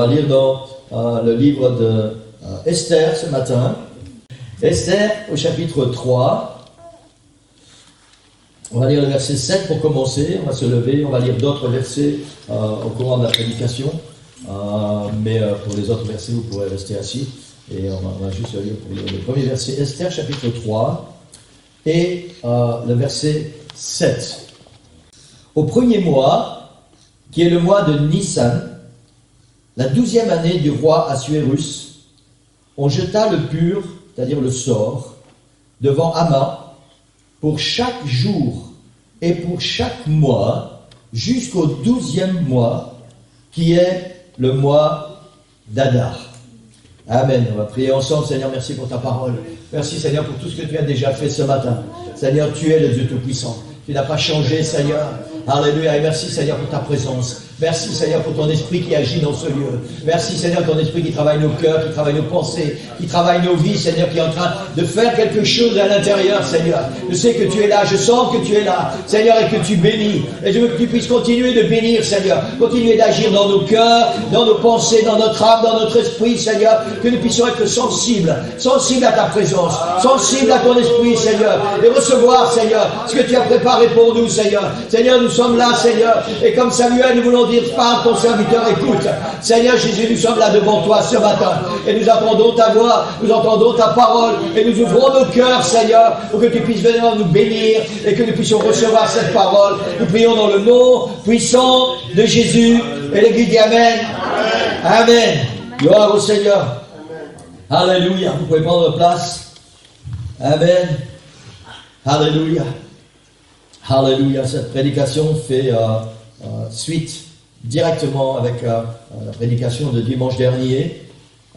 va lire dans le livre de Esther ce matin. Esther au chapitre 3. On va lire le verset 7 pour commencer. On va se lever, on va lire d'autres versets au courant de la prédication. Mais pour les autres versets, vous pourrez rester assis. Et on va juste lire pour le premier verset. Esther chapitre 3 et le verset 7. Au premier mois, qui est le mois de Nissan, la 12e année du roi Assuérus, on jeta le pur, c'est-à-dire le sort, devant Haman pour chaque jour et pour chaque mois, jusqu'au 12e mois, qui est le mois d'Adar. Amen. On va prier ensemble. Seigneur, merci pour ta parole. Merci, Seigneur, pour tout ce que tu as déjà fait ce matin. Seigneur, tu es le Dieu Tout-Puissant. Tu n'as pas changé, Seigneur. Alléluia. Et merci, Seigneur, pour ta présence. Merci, Seigneur, pour ton esprit qui agit dans ce lieu. Merci, Seigneur, ton esprit qui travaille nos cœurs, qui travaille nos pensées, qui travaille nos vies, Seigneur, qui est en train de faire quelque chose à l'intérieur, Seigneur. Je sais que tu es là, je sens que tu es là, Seigneur, et que tu bénis. Et je veux que tu puisses continuer de bénir, Seigneur. Continuer d'agir dans nos cœurs, dans nos pensées, dans notre âme, dans notre esprit, Seigneur. Que nous puissions être sensibles à ta présence, sensibles à ton esprit, Seigneur. Et recevoir, Seigneur, ce que tu as préparé pour nous, Seigneur. Seigneur, nous sommes là, Seigneur. Et comme Samuel, nous voulons dire, parle ton serviteur, écoute. Seigneur Jésus, nous sommes là devant toi ce matin. Et nous entendons ta voix, nous entendons ta parole. Et nous ouvrons nos cœurs, Seigneur, pour que tu puisses venir nous bénir et que nous puissions recevoir cette parole. Nous prions dans le nom puissant de Jésus. Et l'Église dit Amen. Amen. Gloire au Seigneur. Alléluia. Vous pouvez prendre place. Amen. Alléluia. Alléluia. Cette prédication fait suite directement avec la prédication de dimanche dernier.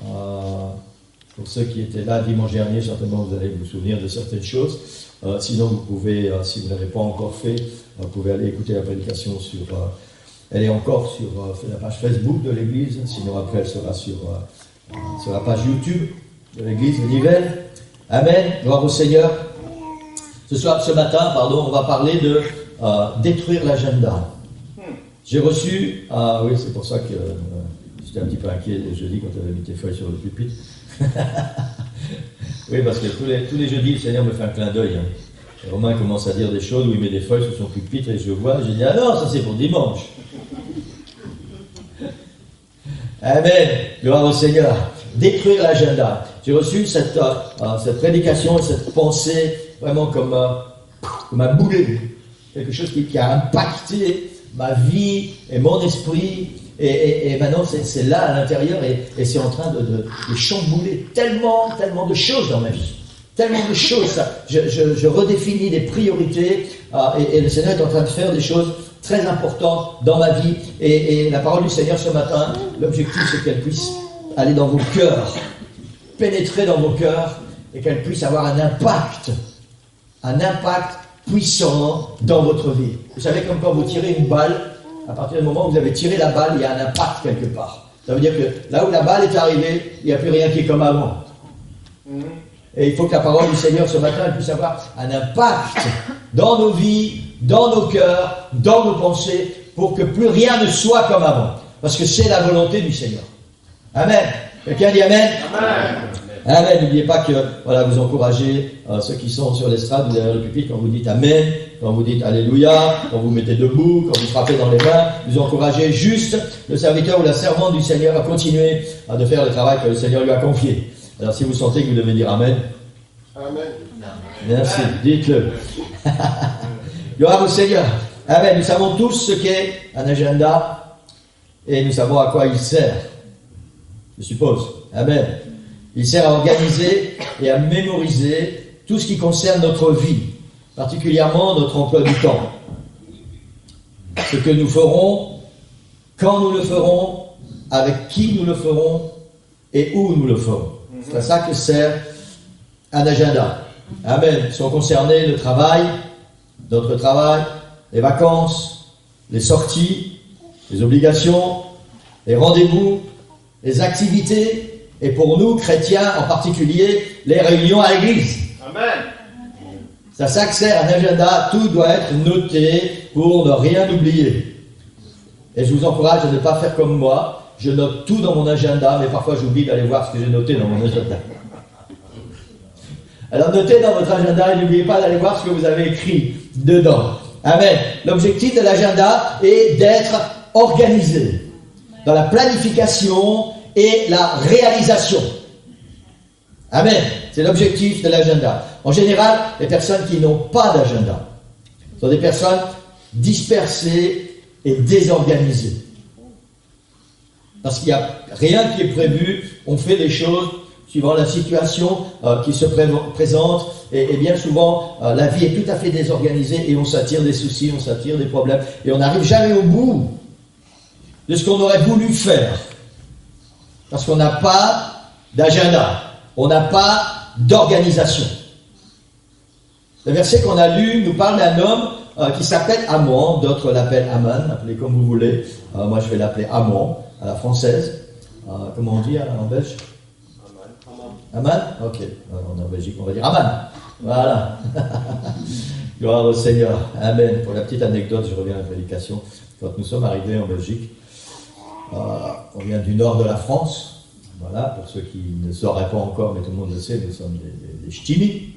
Pour ceux qui étaient là dimanche dernier, certainement vous allez vous souvenir de certaines choses. Sinon, vous pouvez, si vous ne l'avez pas encore fait, vous pouvez aller écouter la prédication sur... elle est encore sur la page Facebook de l'Église. Sinon, après, elle sera sur la page YouTube de l'Église de Nivelles. Amen. Gloire au Seigneur. Ce matin, on va parler de détruire l'agenda. J'ai reçu, oui, c'est pour ça que j'étais un petit peu inquiet jeudi quand tu avais mis tes feuilles sur le pupitre. Oui, parce que tous les jeudis, le Seigneur me fait un clin d'œil. Et Romain commence à dire des choses où il met des feuilles sur son pupitre et je vois, j'ai dit, ah non, ça c'est pour dimanche. Amen, gloire au Seigneur. Détruire l'agenda. J'ai reçu cette prédication et cette pensée vraiment comme un boulet. Quelque chose qui a impacté ma vie et mon esprit, et maintenant c'est là à l'intérieur, et c'est en train de chambouler tellement de choses dans ma vie. Tellement de choses. Je redéfinis des priorités, et le Seigneur est en train de faire des choses très importantes dans ma vie. Et la parole du Seigneur ce matin, l'objectif c'est qu'elle puisse aller dans vos cœurs, pénétrer dans vos cœurs, et qu'elle puisse avoir un impact puissant dans votre vie. Vous savez, comme quand vous tirez une balle, à partir du moment où vous avez tiré la balle, il y a un impact quelque part. Ça veut dire que là où la balle est arrivée, il n'y a plus rien qui est comme avant. Et il faut que la parole du Seigneur ce matin elle puisse avoir un impact dans nos vies, dans nos cœurs, dans nos pensées, pour que plus rien ne soit comme avant. Parce que c'est la volonté du Seigneur. Amen. Quelqu'un dit Amen? Amen. Amen. N'oubliez pas que vous encouragez ceux qui sont sur l'estrade ou derrière le pupitre quand vous dites Amen, quand vous dites Alléluia, quand vous mettez debout, quand vous frappez dans les mains, vous encouragez juste le serviteur ou la servante du Seigneur à continuer de faire le travail que le Seigneur lui a confié. Alors si vous sentez que vous devez dire Amen, Amen. Merci, dites-le. Gloire au Seigneur. Amen. Nous savons tous ce qu'est un agenda et nous savons à quoi il sert. Je suppose. Amen. Il sert à organiser et à mémoriser tout ce qui concerne notre vie, particulièrement notre emploi du temps. Ce que nous ferons, quand nous le ferons, avec qui nous le ferons et où nous le ferons. C'est à ça que sert un agenda. Amen. Sont concernés le travail, notre travail, les vacances, les sorties, les obligations, les rendez-vous, les activités, et pour nous, chrétiens en particulier, les réunions à l'église. Amen. C'est à ça que sert un agenda. Tout doit être noté pour ne rien oublier. Et je vous encourage à ne pas faire comme moi. je note tout dans mon agenda, mais parfois j'oublie d'aller voir ce que j'ai noté dans mon agenda. Alors notez dans votre agenda et n'oubliez pas d'aller voir ce que vous avez écrit dedans. Amen. L'objectif de l'agenda est d'être organisé dans la planification et la réalisation. Amen. C'est l'objectif de l'agenda. En général, les personnes qui n'ont pas d'agenda sont des personnes dispersées et désorganisées. Parce qu'il n'y a rien qui est prévu, on fait des choses suivant la situation qui se présente, et bien souvent, la vie est tout à fait désorganisée, et on s'attire des soucis, on s'attire des problèmes, et on n'arrive jamais au bout de ce qu'on aurait voulu faire. Parce qu'on n'a pas d'agenda, on n'a pas d'organisation. Le verset qu'on a lu nous parle d'un homme qui s'appelle Amon, d'autres l'appellent Aman, appelez comme vous voulez, moi je vais l'appeler Amon, à la française. Comment on dit en belge? Aman. Ok. On est en Belgique, on va dire Aman. Voilà. Gloire au Seigneur. Amen. Pour la petite anecdote, je reviens à la prédication. Quand nous sommes arrivés en Belgique, on vient du nord de la France. Voilà, pour ceux qui ne sauraient pas encore, mais tout le monde le sait, nous sommes des ch'timis.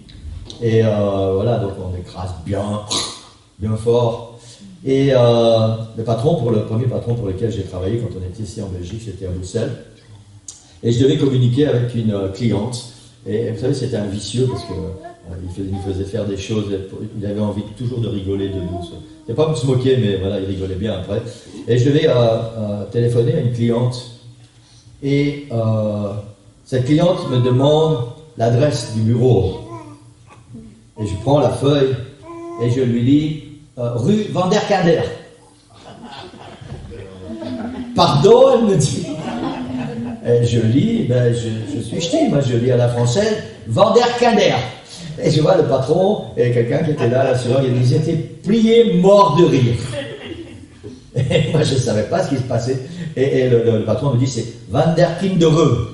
Et voilà, donc on écrase bien fort. Et le premier patron pour lequel j'ai travaillé quand on était ici en Belgique, c'était à Bruxelles. Et je devais communiquer avec une cliente. Et vous savez, c'était un vicieux parce qu'il nous faisait faire des choses. Il avait envie toujours de rigoler de nous. C'était pas pour se moquer, mais voilà, il rigolait bien après. Et je devais téléphoner à une cliente. Et cette cliente me demande l'adresse du bureau. Et je prends la feuille et je lui dis rue Van der Kinder. Pardon, elle me dit. Et je lis, je suis ch'ti, moi je lis à la française Van der Kinder. Et je vois le patron et quelqu'un qui était là, ils étaient pliés morts de rire. Et moi je ne savais pas ce qui se passait. Et le patron me dit c'est Van der Kindere.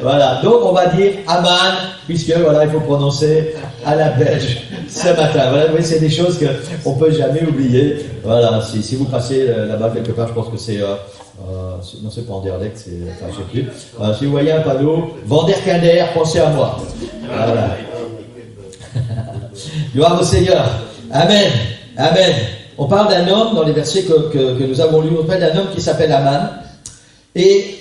Voilà, donc on va dire Aman, puisque voilà, il faut prononcer à la belge ce matin. Voilà, vous voyez, c'est des choses qu'on ne peut jamais oublier. Voilà, si vous passez là-bas quelque part, je pense que c'est non, c'est pas Anderlecht, c'est, enfin, je sais plus. Si vous voyez un panneau, Van der Kinder, pensez à moi. Voilà. Gloire au Seigneur. Amen. Amen. On parle d'un homme dans les versets que nous avons lus. On parle d'un homme qui s'appelle Aman. Et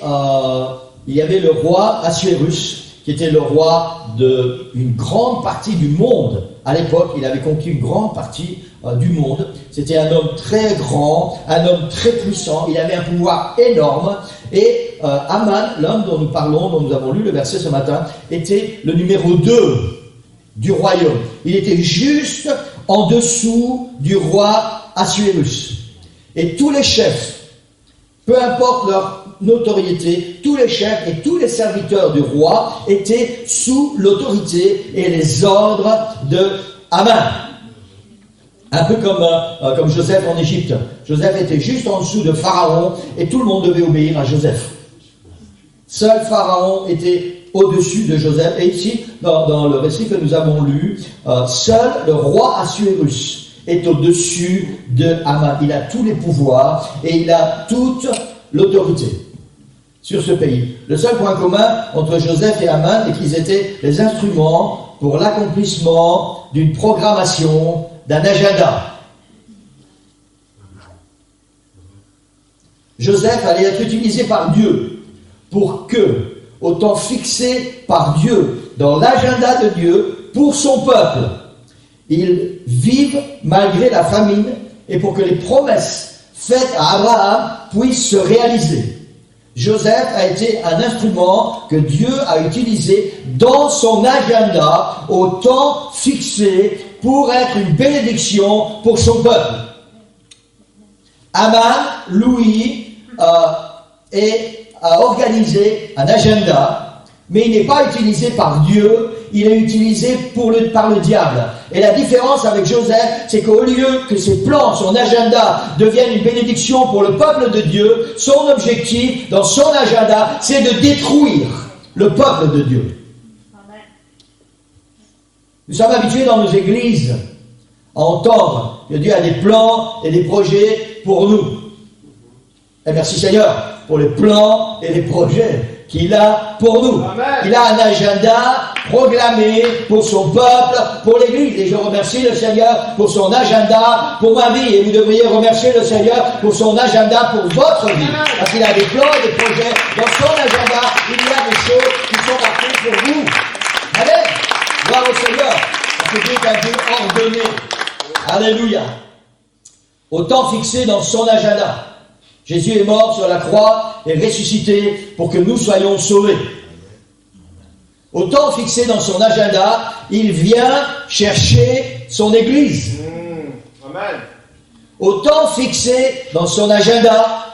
il y avait le roi Assuérus, qui était le roi d'une grande partie du monde. À l'époque, il avait conquis une grande partie du monde. C'était un homme très grand, un homme très puissant. Il avait un pouvoir énorme. Et Aman, l'homme dont nous parlons, dont nous avons lu le verset ce matin, était le numéro 2 du royaume. Il était juste en dessous du roi Assuérus. Et tous les chefs, peu importe leur notoriété, tous les chefs et tous les serviteurs du roi étaient sous l'autorité et les ordres de Aman. Un peu comme Joseph en Égypte. Joseph était juste en dessous de Pharaon et tout le monde devait obéir à Joseph. Seul Pharaon était au-dessus de Joseph. Et ici, dans le récit que nous avons lu, seul le roi Assuérus est au-dessus de Aman. Il a tous les pouvoirs et il a toute l'autorité sur ce pays. Le seul point commun entre Joseph et Aman est qu'ils étaient les instruments pour l'accomplissement d'une programmation, d'un agenda. Joseph allait être utilisé par Dieu pour que, au temps fixé par Dieu, dans l'agenda de Dieu, pour son peuple, il vive malgré la famine et pour que les promesses faites à Abraham puissent se réaliser. Joseph a été un instrument que Dieu a utilisé dans son agenda au temps fixé pour être une bénédiction pour son peuple. Aman, Louis, a organisé un agenda, mais il n'est pas utilisé par Dieu, il est utilisé par le diable. Et la différence avec Joseph, c'est qu'au lieu que ses plans, son agenda deviennent une bénédiction pour le peuple de Dieu, son objectif dans son agenda, c'est de détruire le peuple de Dieu. Amen. Nous sommes habitués dans nos églises à entendre que Dieu a des plans et des projets pour nous. Et merci Seigneur pour les plans et les projets qu'il a pour nous. Amen. Il a un agenda programmé pour son peuple, pour l'Église. Et je remercie le Seigneur pour son agenda pour ma vie. Et vous devriez remercier le Seigneur pour son agenda pour votre vie. Parce qu'il a des plans et des projets. Dans son agenda, il y a des choses qui sont marquées pour vous. Amen. Gloire au Seigneur. Parce que Dieu est un Dieu ordonné. Alléluia. Au temps fixé dans son agenda. Jésus est mort sur la croix et ressuscité pour que nous soyons sauvés. Au temps fixé dans son agenda, il vient chercher son Église. Amen. Au temps fixé dans son agenda,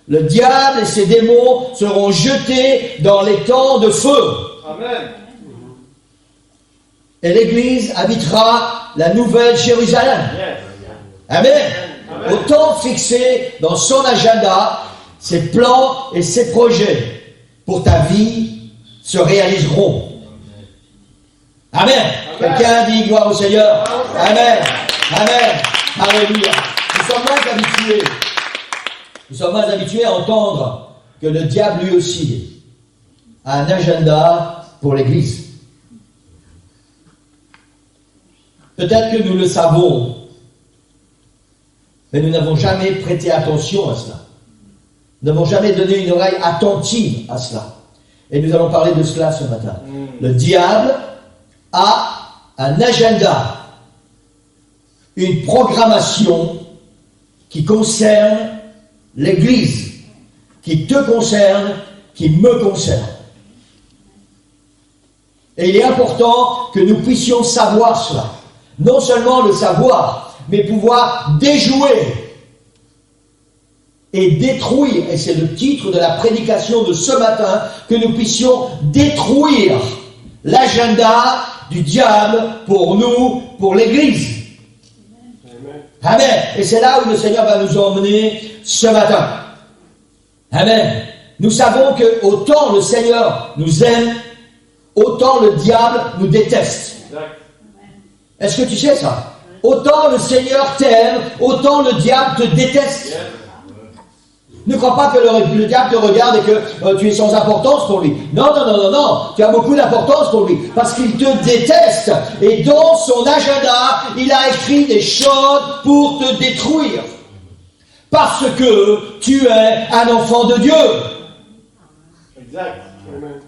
le diable et ses démons seront jetés dans les temps de feu. Amen. Et l'Église habitera la nouvelle Jérusalem. Yes. Amen. Amen. Au temps fixé dans son agenda, ses plans et ses projets pour ta vie se réaliseront. Amen. Amen. Quelqu'un dit gloire au Seigneur. Amen. Amen. Alléluia. Nous sommes moins habitués à entendre que le diable lui aussi a un agenda pour l'Église. Peut-être que nous le savons, mais nous n'avons jamais prêté attention à cela. Nous n'avons jamais donné une oreille attentive à cela. Et nous allons parler de cela ce matin. Le diable a un agenda, une programmation qui concerne l'Église, qui te concerne, qui me concerne. Et il est important que nous puissions savoir cela. Non seulement le savoir, mais pouvoir déjouer et détruire, et c'est le titre de la prédication de ce matin, que nous puissions détruire l'agenda du diable pour nous, pour l'Église. Amen. Amen. Et c'est là où le Seigneur va nous emmener ce matin. Amen. Nous savons que autant le Seigneur nous aime, autant le diable nous déteste. Exact. Est-ce que tu sais ça? Autant le Seigneur t'aime, autant le diable te déteste. Yes. Ne crois pas que le diable te regarde et que tu es sans importance pour lui. Non, non, non, non, non. Tu as beaucoup d'importance pour lui. Parce qu'il te déteste. Et dans son agenda, il a écrit des choses pour te détruire. Parce que tu es un enfant de Dieu. Exact. Amen.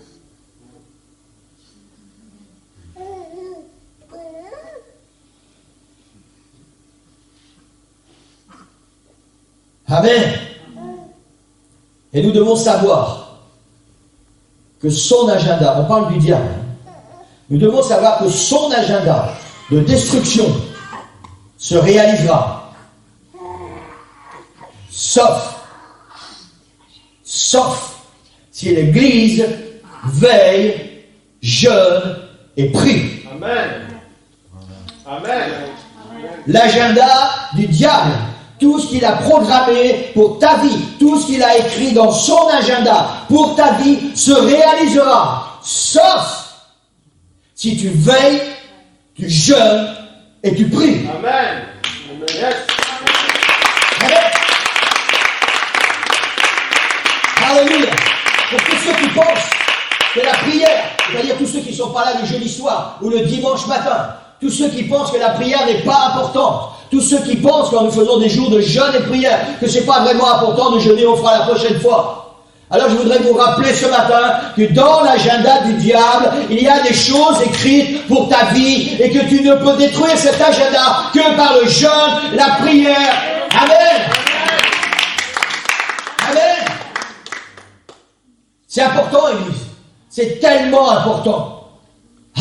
Amen. Et nous devons savoir que son agenda, on parle du diable, nous devons savoir que son agenda de destruction se réalisera. Sauf si l'Église veille, jeûne et prie. Amen. Amen. L'agenda du diable, tout ce qu'il a programmé pour ta vie, tout ce qu'il a écrit dans son agenda pour ta vie se réalisera. Sauf si tu veilles, tu jeûnes et tu pries. Amen. Amen. Yes. Amen. Alléluia. Pour tous ceux qui pensent que la prière, c'est-à-dire tous ceux qui ne sont pas là le jeudi soir ou le dimanche matin, tous ceux qui pensent que la prière n'est pas importante, tous ceux qui pensent quand nous faisons des jours de jeûne et prière que c'est pas vraiment important de jeûner, on fera la prochaine fois. Alors je voudrais vous rappeler ce matin que dans l'agenda du diable, il y a des choses écrites pour ta vie et que tu ne peux détruire cet agenda que par le jeûne, la prière. Amen. Amen. C'est important, Église. C'est tellement important.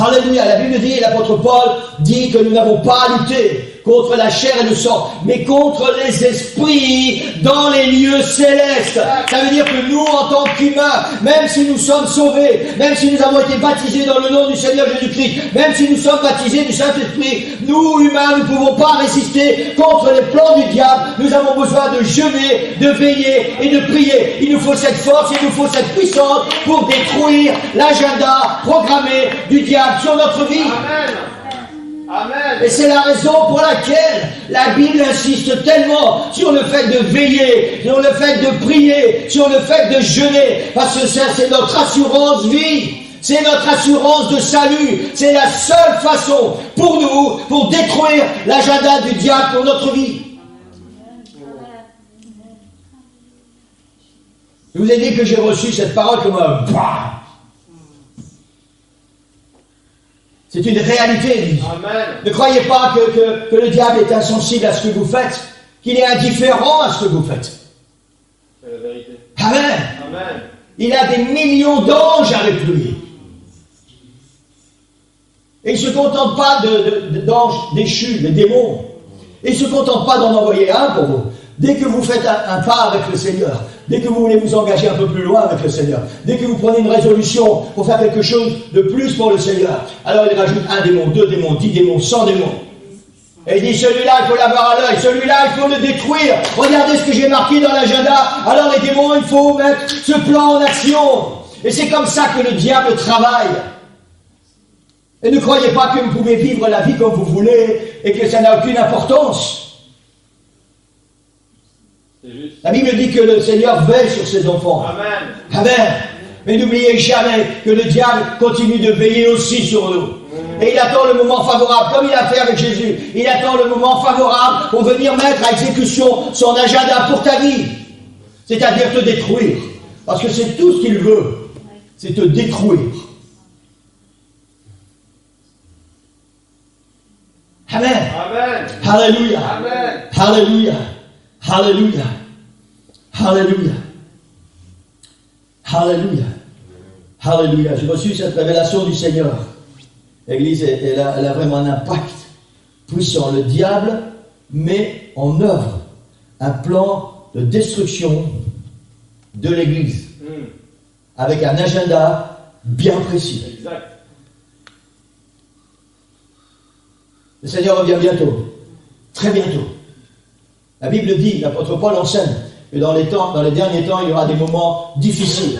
Alléluia. La Bible dit, et l'apôtre Paul dit que nous n'avons pas à lutter contre la chair et le sang, mais contre les esprits dans les lieux célestes. Ça veut dire que nous, en tant qu'humains, même si nous sommes sauvés, même si nous avons été baptisés dans le nom du Seigneur Jésus-Christ, même si nous sommes baptisés du Saint-Esprit, nous, humains, nous ne pouvons pas résister contre les plans du diable. Nous avons besoin de jeûner, de veiller et de prier. Il nous faut cette force, il nous faut cette puissance pour détruire l'agenda programmé du diable sur notre vie. Amen. Amen. Et c'est la raison pour laquelle la Bible insiste tellement sur le fait de veiller, sur le fait de prier, sur le fait de jeûner, parce que ça, c'est notre assurance vie. C'est notre assurance de salut. C'est la seule façon pour nous, pour détruire l'agenda du diable pour notre vie. Je vous ai dit que j'ai reçu cette parole comme un bam. C'est une réalité. Amen. Ne croyez pas que le diable est insensible à ce que vous faites, qu'il est indifférent à ce que vous faites. C'est la vérité. Amen. Amen. Il a des millions d'anges avec lui. Et il ne se contente pas d'anges déchus, les démons. Il ne se contente pas d'en envoyer un pour vous. Dès que vous faites un pas avec le Seigneur, dès que vous voulez vous engager un peu plus loin avec le Seigneur, dès que vous prenez une résolution pour faire quelque chose de plus pour le Seigneur, alors il rajoute 1 démon, 2 démons, 10 démons, 100 démons. Et il dit, celui-là, il faut l'avoir à l'œil, celui-là, il faut le détruire. Regardez ce que j'ai marqué dans l'agenda. Alors les démons, il faut mettre ce plan en action. Et c'est comme ça que le diable travaille. Et ne croyez pas que vous pouvez vivre la vie comme vous voulez et que ça n'a aucune importance. C'est juste. La Bible dit que le Seigneur veille sur ses enfants. Amen. Amen. Mais n'oubliez jamais que le diable continue de veiller aussi sur nous. Et il attend le moment favorable, comme il a fait avec Jésus. Il attend le moment favorable pour venir mettre à exécution son agenda pour ta vie. C'est-à-dire te détruire. Parce que c'est tout ce qu'il veut. C'est te détruire. Amen. Amen. Alléluia. Amen. Alléluia. Alléluia. Alléluia. Alléluia. Alléluia. J'ai reçu cette révélation du Seigneur. L'Église, elle a vraiment un impact puissant. Le diable met en œuvre un plan de destruction de l'Église avec un agenda bien précis. Exact. Le Seigneur revient bientôt, très bientôt. La Bible dit, l'apôtre Paul enseigne, que dans les derniers temps, il y aura des moments difficiles.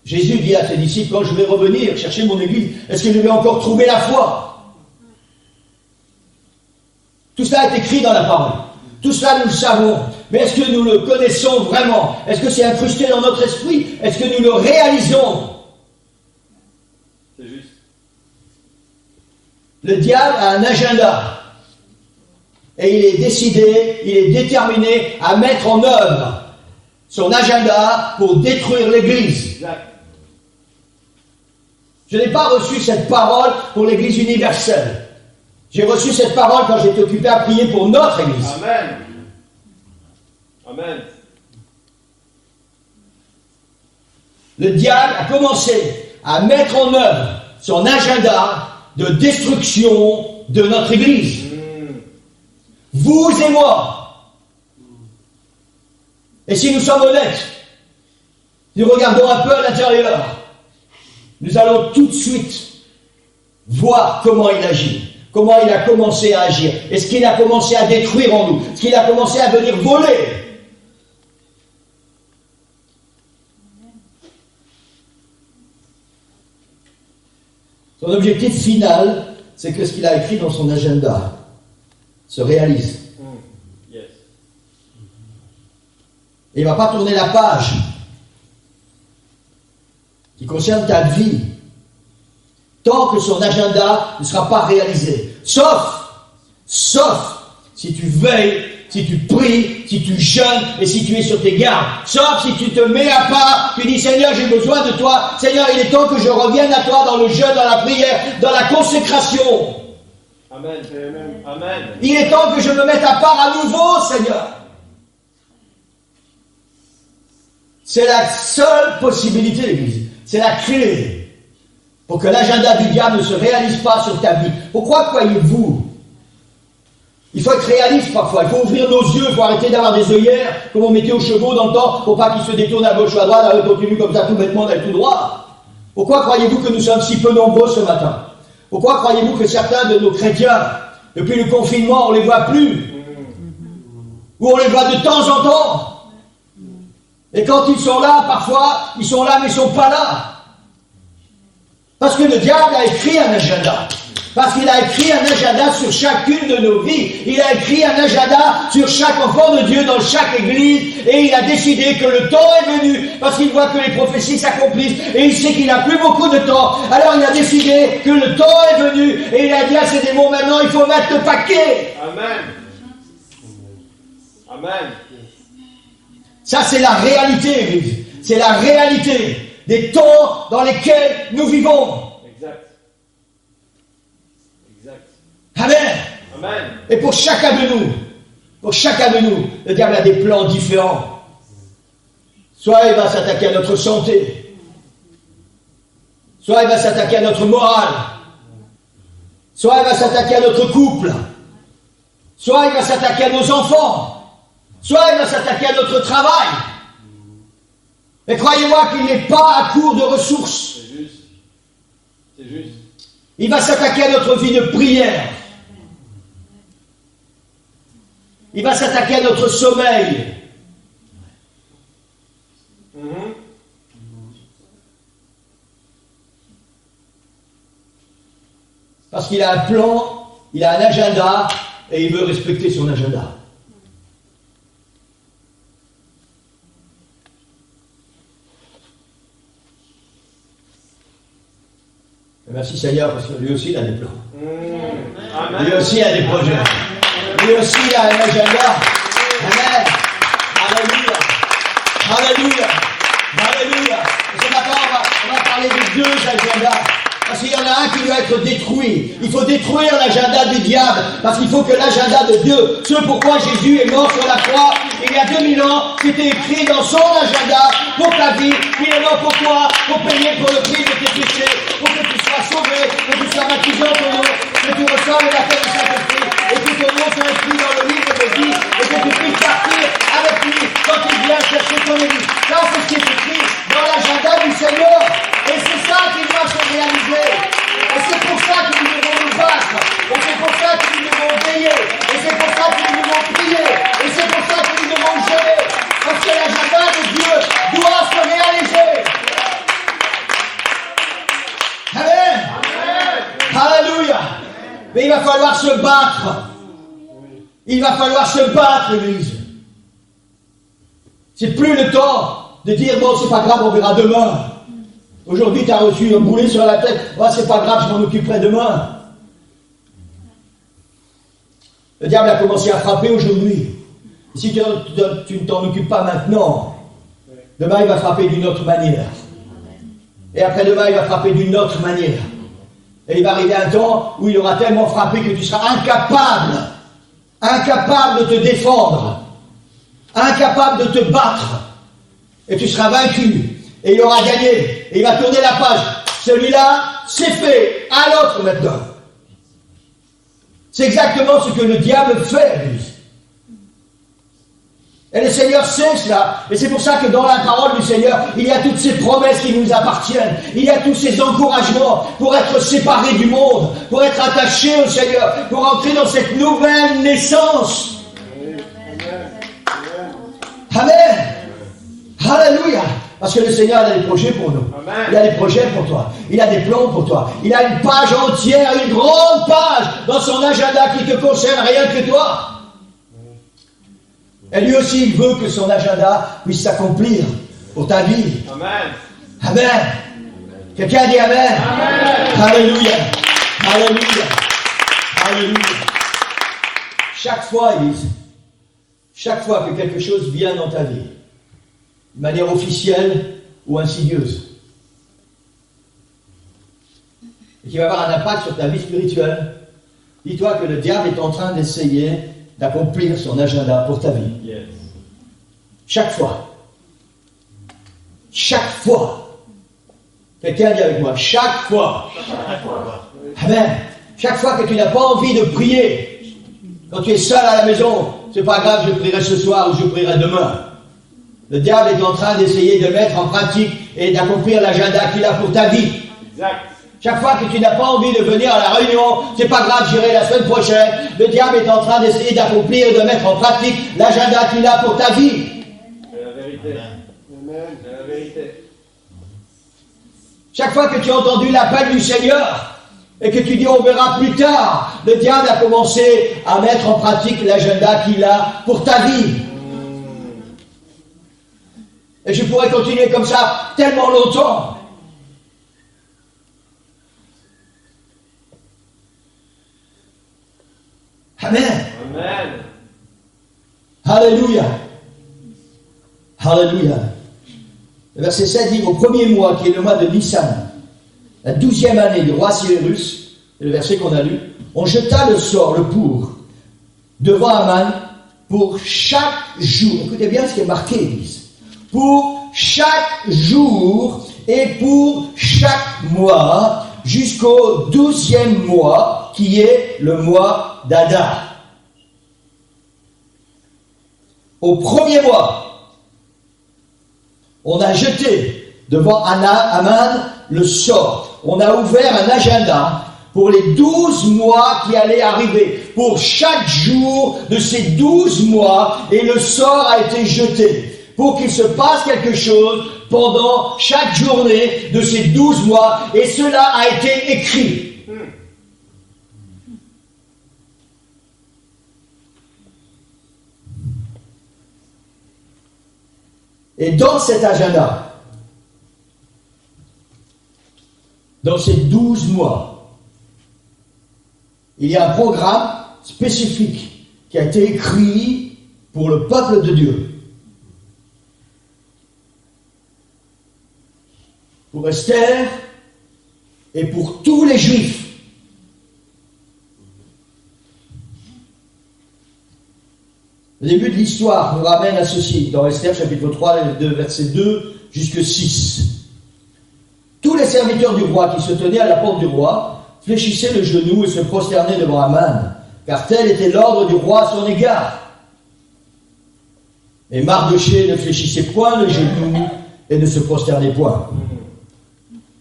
Jésus dit à ses disciples, quand je vais revenir chercher mon Église, est-ce que je vais encore trouver la foi? Tout cela est écrit dans la parole. Tout cela, nous le savons. Mais est-ce que nous le connaissons vraiment? Est-ce que c'est incrusté dans notre esprit? Est-ce que nous le réalisons? C'est juste. Le diable a un agenda. Et il est décidé, il est déterminé à mettre en œuvre son agenda pour détruire l'Église. Exact. Je n'ai pas reçu cette parole pour l'Église universelle. J'ai reçu cette parole quand j'étais occupé à prier pour notre Église. Amen. Amen. Le diable a commencé à mettre en œuvre son agenda de destruction de notre Église. Vous et moi. Et si nous sommes honnêtes, nous regardons un peu à l'intérieur, nous allons tout de suite voir comment il agit, comment il a commencé à agir, et ce qu'il a commencé à détruire en nous, ce qu'il a commencé à venir voler. Son objectif final, c'est que ce qu'il a écrit dans son agenda se réalise. Yes. Et il ne va pas tourner la page qui concerne ta vie tant que son agenda ne sera pas réalisé. Sauf si tu veilles, si tu pries, si tu jeûnes et si tu es sur tes gardes. Sauf si tu te mets à part, tu dis Seigneur, j'ai besoin de toi. Seigneur, il est temps que je revienne à toi dans le jeûne, dans la prière, dans la consécration. Amen. Amen. Amen. Il est temps que je me mette à part à nouveau, Seigneur. C'est la seule possibilité, l'Église. C'est la clé pour que l'agenda du diable ne se réalise pas sur ta vie. Pourquoi croyez-vous? Il faut être réaliste parfois. Il faut ouvrir nos yeux. Il faut arrêter d'avoir des œillères comme on mettait aux chevaux dans le temps pour pas qu'ils se détournent à gauche ou à droite. Alors ils continuent comme ça tout bêtement d'aller tout droit. Pourquoi croyez-vous que nous sommes si peu nombreux ce matin? Pourquoi croyez-vous que certains de nos chrétiens, depuis le confinement, on ne les voit plus? Ou on les voit de temps en temps? Et quand ils sont là, parfois, ils sont là mais ils ne sont pas là. Parce que le diable a écrit un agenda. Parce qu'il a écrit un agenda sur chacune de nos vies. Il a écrit un agenda sur chaque enfant de Dieu dans chaque église. Et il a décidé que le temps est venu. Parce qu'il voit que les prophéties s'accomplissent. Et il sait qu'il n'a plus beaucoup de temps. Alors il a décidé que le temps est venu. Et il a dit à ses démons, maintenant il faut mettre le paquet. Amen. Amen. Ça c'est la réalité, Église. C'est la réalité des temps dans lesquels nous vivons. Exact. Exact. Amen. Amen. Et pour chacun de nous, le diable a des plans différents. Soit il va s'attaquer à notre santé, soit il va s'attaquer à notre morale, soit il va s'attaquer à notre couple, soit il va s'attaquer à nos enfants, soit il va s'attaquer à notre travail. Mais croyez-moi qu'il n'est pas à court de ressources. C'est juste. C'est juste. Il va s'attaquer à notre vie de prière. Il va s'attaquer à notre sommeil. Parce qu'il a un plan, il a un agenda, et il veut respecter son agenda. Merci Seigneur, parce que lui aussi il a des plans. Amen. Lui aussi il a des projets. Lui aussi il a un agenda. Amen. Alléluia. Alléluia. Alléluia. Et ce matin on va parler de deux agendas. Parce qu'il y en a un qui doit être détruit. Il faut détruire l'agenda du diable. Parce qu'il faut que l'agenda de Dieu, ce pourquoi Jésus est mort sur la croix, il y a 2000 ans, c'était écrit dans son agenda pour ta vie. Il est mort pour toi, pour payer pour le prix de tes péchés, pour que tu sois sauvé, que tu sois baptisé en ton nom, que tu reçoives la paix du Saint-Esprit, et que ton nom soit écrit dans le livre de vie, et que tu puisses partir avec lui quand il vient chercher ton église. Ça, c'est ce qui est écrit dans l'agenda du Seigneur. Et c'est ça qui doit se réaliser. Et c'est pour ça que nous devons nous battre. Et c'est pour ça que nous devons veiller. Et c'est pour ça que nous devons prier. Et c'est pour ça que nous devons gérer. Parce que l'agenda de Dieu doit se réaliser. Amen. Alléluia. Mais il va falloir se battre. Il va falloir se battre, l'Église. C'est plus le temps de dire, bon, c'est pas grave, on verra demain. Aujourd'hui, tu as reçu un boulet sur la tête. Oh, c'est pas grave, je m'en occuperai demain. Le diable a commencé à frapper aujourd'hui. Et si tu ne t'en occupes pas maintenant, demain, il va frapper d'une autre manière. Et après-demain, il va frapper d'une autre manière. Et il va arriver un temps où il aura tellement frappé que tu seras incapable de te défendre, incapable de te battre. Et tu seras vaincu. Et il aura gagné. Et il va tourner la page. Celui-là, c'est fait. À l'autre maintenant. C'est exactement ce que le diable fait, lui. Et le Seigneur sait cela. Et c'est pour ça que dans la parole du Seigneur, il y a toutes ces promesses qui nous appartiennent. Il y a tous ces encouragements pour être séparés du monde, pour être attachés au Seigneur, pour entrer dans cette nouvelle naissance. Amen. Alléluia. Parce que le Seigneur a des projets pour nous. Amen. Il a des projets pour toi. Il a des plans pour toi. Il a une page entière, une grande page dans son agenda qui te concerne rien que toi. Et lui aussi, il veut que son agenda puisse s'accomplir pour ta vie. Amen. Amen. Quelqu'un dit Amen. Amen. Alléluia. Alléluia. Alléluia. Chaque fois, Élise, chaque fois que quelque chose vient dans ta vie, de manière officielle ou insidieuse, et qui va avoir un impact sur ta vie spirituelle, dis-toi que le diable est en train d'essayer d'accomplir son agenda pour ta vie. Yes. Chaque fois. Chaque fois. Quelqu'un dit avec moi, chaque fois. Amen. Chaque fois que tu n'as pas envie de prier, quand tu es seul à la maison, c'est pas grave, je prierai ce soir ou je prierai demain. Le diable est en train d'essayer de mettre en pratique et d'accomplir l'agenda qu'il a pour ta vie. Exact. Chaque fois que tu n'as pas envie de venir à la réunion, c'est pas grave, j'irai la semaine prochaine. Le diable est en train d'essayer d'accomplir et de mettre en pratique l'agenda qu'il a pour ta vie. C'est la vérité. Amen. C'est la vérité. Chaque fois que tu as entendu l'appel du Seigneur, et que tu dis on verra plus tard, le diable a commencé à mettre en pratique l'agenda qu'il a pour ta vie. Et je pourrais continuer comme ça tellement longtemps. Amen. Amen. Alléluia. Alléluia. Le verset 7 dit, au premier mois, qui est le mois de Nissan, la 12e année du roi Cyrus, c'est le verset qu'on a lu, on jeta le sort, le pour, devant Aman, pour chaque jour. Écoutez bien ce qui est marqué, Église. Pour chaque jour et pour chaque mois, jusqu'au 12e mois, qui est le mois d'Adar. Au premier mois, on a jeté devant Aman le sort. On a ouvert un agenda pour les 12 mois qui allaient arriver. Pour chaque jour de ces 12 mois, et le sort a été jeté. Pour qu'il se passe quelque chose pendant chaque journée de ces 12 mois. Et cela a été écrit. Et dans cet agenda, dans ces 12 mois, il y a un programme spécifique qui a été écrit pour le peuple de Dieu. Pour Esther et pour tous les Juifs. Le début de l'histoire nous ramène à ceci, dans Esther chapitre 3, verset 2 jusqu'à 6. Tous les serviteurs du roi qui se tenaient à la porte du roi fléchissaient le genou et se prosternaient devant Aman, car tel était l'ordre du roi à son égard. Et Mardochée ne fléchissait point le genou et ne se prosternait point.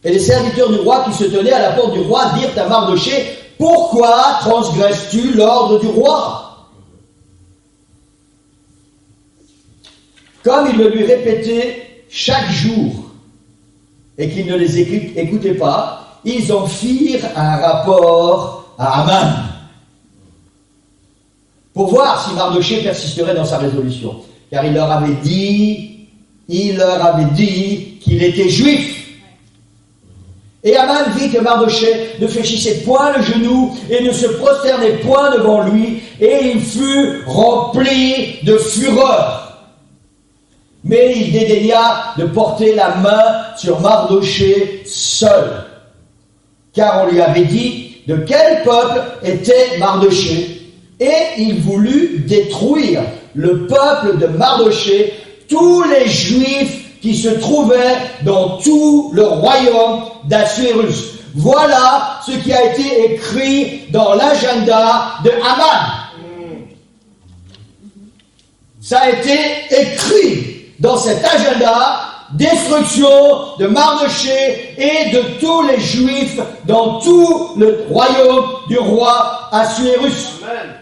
Et les serviteurs du roi qui se tenaient à la porte du roi dirent à Mardochée, « Pourquoi transgresses-tu l'ordre du roi ?» Comme il le lui répétait chaque jour et qu'il ne les écoutait pas, ils en firent un rapport à Aman pour voir si Mardochée persisterait dans sa résolution. Car il leur avait dit qu'il était juif. Et Aman vit que Mardochée ne fléchissait point le genou et ne se prosternait point devant lui, et il fut rempli de fureur. Mais il dédaigna de porter la main sur Mardochée seul, car on lui avait dit de quel peuple était Mardochée, et il voulut détruire le peuple de Mardochée, tous les Juifs qui se trouvaient dans tout le royaume d'Assuérus. Voilà ce qui a été écrit dans l'agenda de Aman. Ça a été écrit dans cet agenda, destruction de Mardochée et de tous les Juifs dans tout le royaume du roi Assuérus. Amen.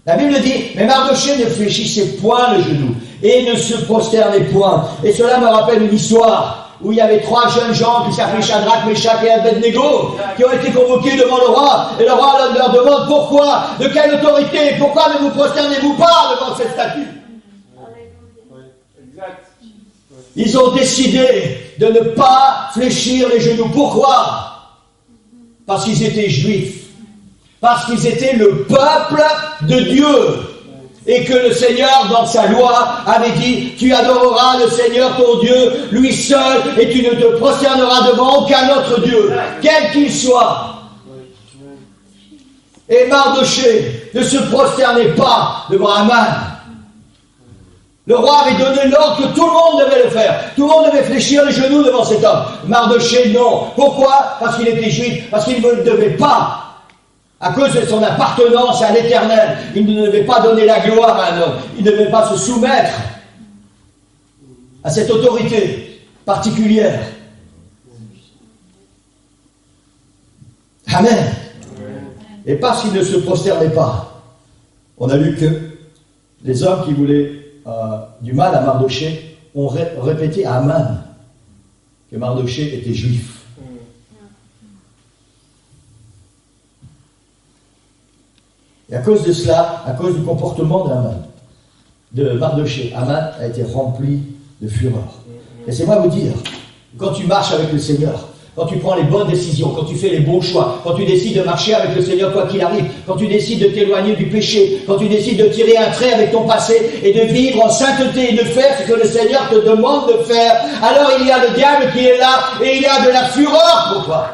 La Bible dit, mais Mardochée ne fléchissait point le genou et ne se prosternait point. Et cela me rappelle une histoire où il y avait 3 jeunes gens qui s'appelaient Shadrach, Meshach et Abednego qui ont été convoqués devant le roi. Et le roi leur demande pourquoi, de quelle autorité, pourquoi ne vous prosternez-vous pas devant cette statue? Ils ont décidé de ne pas fléchir les genoux. Pourquoi? Parce qu'ils étaient juifs. Parce qu'ils étaient le peuple de Dieu. Et que le Seigneur, dans sa loi, avait dit, tu adoreras le Seigneur ton Dieu, lui seul, et tu ne te prosterneras devant aucun autre Dieu, quel qu'il soit. Et Mardochée ne se prosternait pas devant Aman. Le roi avait donné l'ordre que tout le monde devait le faire. Tout le monde devait fléchir les genoux devant cet homme. Mardochée, non. Pourquoi? Parce qu'il était juif. Parce qu'il ne devait pas, à cause de son appartenance à l'Éternel, il ne devait pas donner la gloire à un homme. Il ne devait pas se soumettre à cette autorité particulière. Amen. Et parce qu'il ne se prosternait pas, on a lu que les hommes qui voulaient du mal à Mardochée ont répété à Aman que Mardochée était juif. Et à cause de cela, à cause du comportement de Mardochée, Aman a été rempli de fureur. Laissez-moi vous dire, quand tu marches avec le Seigneur, quand tu prends les bonnes décisions, quand tu fais les bons choix, quand tu décides de marcher avec le Seigneur quoi qu'il arrive, quand tu décides de t'éloigner du péché, quand tu décides de tirer un trait avec ton passé et de vivre en sainteté et de faire ce que le Seigneur te demande de faire, alors il y a le diable qui est là et il y a de la fureur pour toi.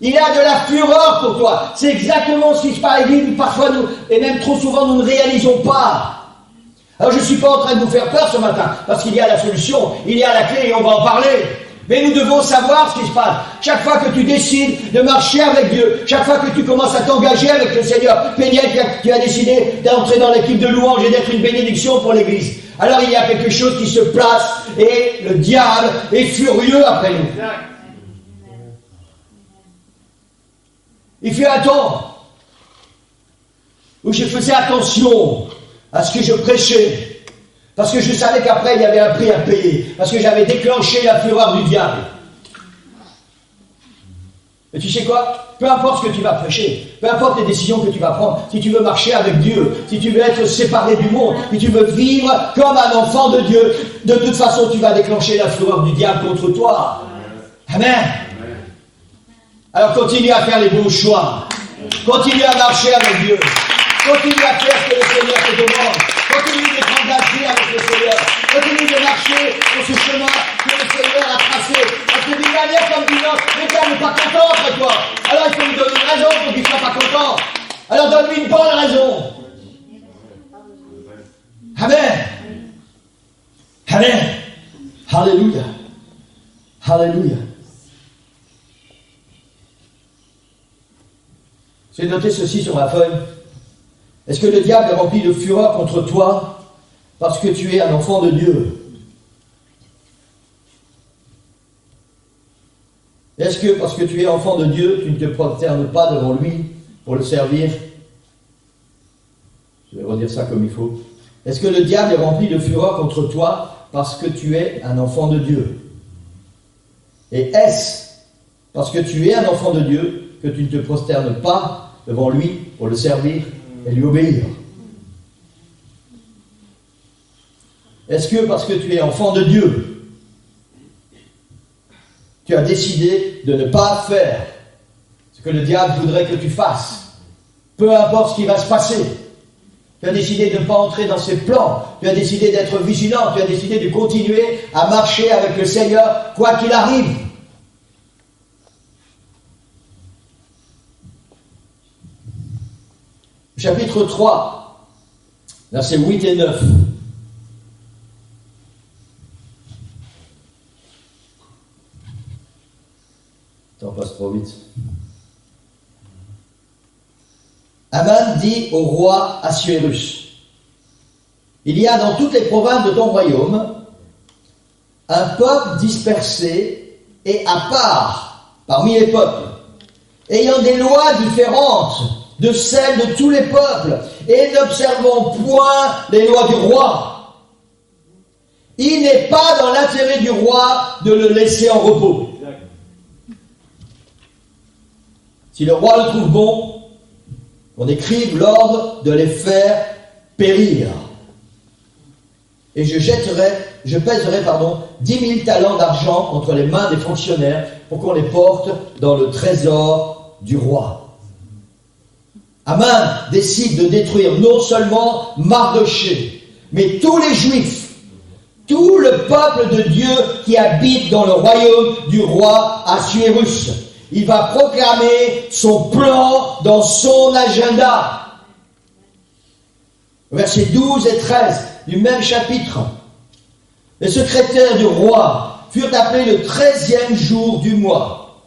Il y a de la fureur pour toi. C'est exactement ce qui se passe. Et parfois, nous, et même trop souvent, nous ne réalisons pas. Alors je ne suis pas en train de vous faire peur ce matin, parce qu'il y a la solution, il y a la clé et on va en parler. Mais nous devons savoir ce qui se passe. Chaque fois que tu décides de marcher avec Dieu, chaque fois que tu commences à t'engager avec le Seigneur, Péniel, tu as décidé d'entrer dans l'équipe de louange et d'être une bénédiction pour l'Église. Alors il y a quelque chose qui se place et le diable est furieux après nous. Il fait un temps où je faisais attention à ce que je prêchais, parce que je savais qu'après il y avait un prix à payer, parce que j'avais déclenché la fureur du diable. Et tu sais quoi? Peu importe ce que tu vas prêcher, peu importe les décisions que tu vas prendre, si tu veux marcher avec Dieu, si tu veux être séparé du monde, si tu veux vivre comme un enfant de Dieu, de toute façon tu vas déclencher la fureur du diable contre toi. Amen. Alors continue à faire les bons choix. Continue à marcher avec Dieu. Continue à faire ce que le Seigneur te demande. Continue de t'engager avec le Seigneur. Continue de marcher sur ce chemin que le Seigneur a tracé. Parce que d'une manière comme d'une autre, le diable n'est pas content après toi. Alors il faut lui donner une raison pour qu'il ne soit pas content. Alors donne-lui une bonne raison. Amen. Amen. Alléluia. Alléluia. J'ai noté ceci sur ma feuille. Est-ce que le diable est rempli de fureur contre toi parce que tu es un enfant de Dieu? Est-ce que parce que tu es enfant de Dieu, tu ne te prosternes pas devant lui pour le servir? Je vais redire ça comme il faut. Est-ce que le diable est rempli de fureur contre toi parce que tu es un enfant de Dieu? Et est-ce parce que tu es un enfant de Dieu que tu ne te prosternes pas devant lui pour le servir et lui obéir? Est-ce que parce que tu es enfant de Dieu, tu as décidé de ne pas faire ce que le diable voudrait que tu fasses, peu importe ce qui va se passer? Tu as décidé de ne pas entrer dans ses plans, tu as décidé d'être vigilant, tu as décidé de continuer à marcher avec le Seigneur quoi qu'il arrive. Chapitre 3, versets 8 et 9. Le temps passe trop vite. Aman dit au roi Assuérus: il y a dans toutes les provinces de ton royaume un peuple dispersé et à part parmi les peuples, ayant des lois différentes de celles de tous les peuples, et n'observant point les lois du roi. Il n'est pas dans l'intérêt du roi de le laisser en repos. Si le roi le trouve bon, on écrive l'ordre de les faire périr. Et je pèserai 10 000 talents d'argent entre les mains des fonctionnaires pour qu'on les porte dans le trésor du roi. Aman décide de détruire non seulement Mardochée, mais tous les Juifs, tout le peuple de Dieu qui habite dans le royaume du roi Assuérus. Il va proclamer son plan dans son agenda. Versets 12 et 13 du même chapitre. Les secrétaires du roi furent appelés le 13e jour du mois.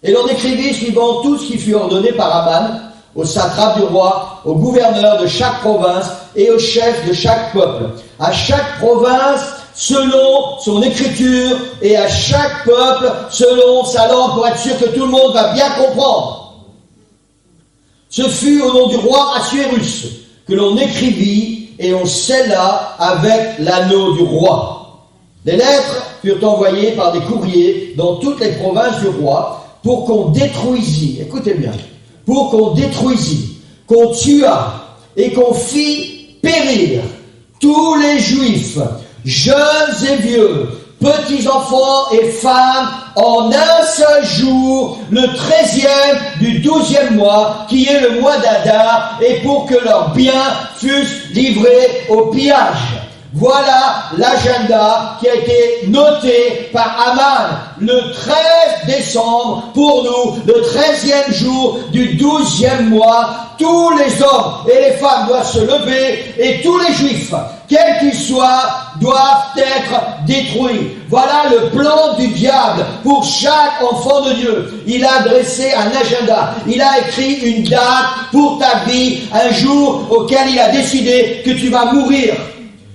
Et l'on écrivit suivant tout ce qui fut ordonné par Aman, au satrape du roi, au gouverneur de chaque province et au chef de chaque peuple. À chaque province, selon son écriture, et à chaque peuple, selon sa langue, pour être sûr que tout le monde va bien comprendre. Ce fut au nom du roi Assuérus que l'on écrivit et on scella avec l'anneau du roi. Les lettres furent envoyées par des courriers dans toutes les provinces du roi pour qu'on détruisît, écoutez bien, pour qu'on détruisît qu'on tua et qu'on fit périr tous les Juifs, jeunes et vieux, petits enfants et femmes, en un seul jour, le 13e du 12e mois, qui est le mois d'Adar, et pour que leurs biens fussent livrés au pillage. Voilà l'agenda qui a été noté par Aman le 13 décembre pour nous, le 13e jour du 12e mois. Tous les hommes et les femmes doivent se lever et tous les Juifs, quels qu'ils soient, doivent être détruits. Voilà le plan du diable pour chaque enfant de Dieu. Il a dressé un agenda. Il a écrit une date pour ta vie, un jour auquel il a décidé que tu vas mourir.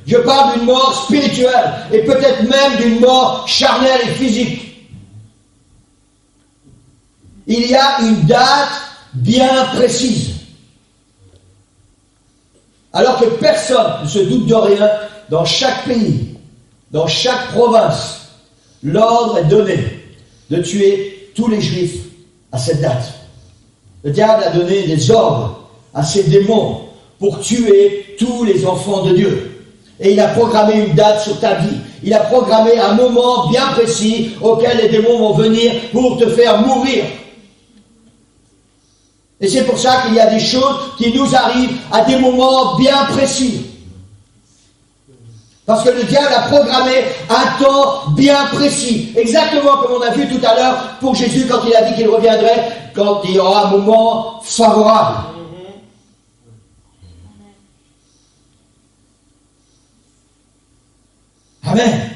Je parle d'une mort spirituelle et peut-être même d'une mort charnelle et physique. Il y a une date bien précise. Alors que personne ne se doute de rien, dans chaque pays, dans chaque province, l'ordre est donné de tuer tous les Juifs à cette date. Le diable a donné des ordres à ses démons pour tuer tous les enfants de Dieu. Et il a programmé une date sur ta vie. Il a programmé un moment bien précis auquel les démons vont venir pour te faire mourir. Et c'est pour ça qu'il y a des choses qui nous arrivent à des moments bien précis. Parce que le diable a programmé un temps bien précis. Exactement comme on a vu tout à l'heure pour Jésus quand il a dit qu'il reviendrait quand il y aura un moment favorable. Amen.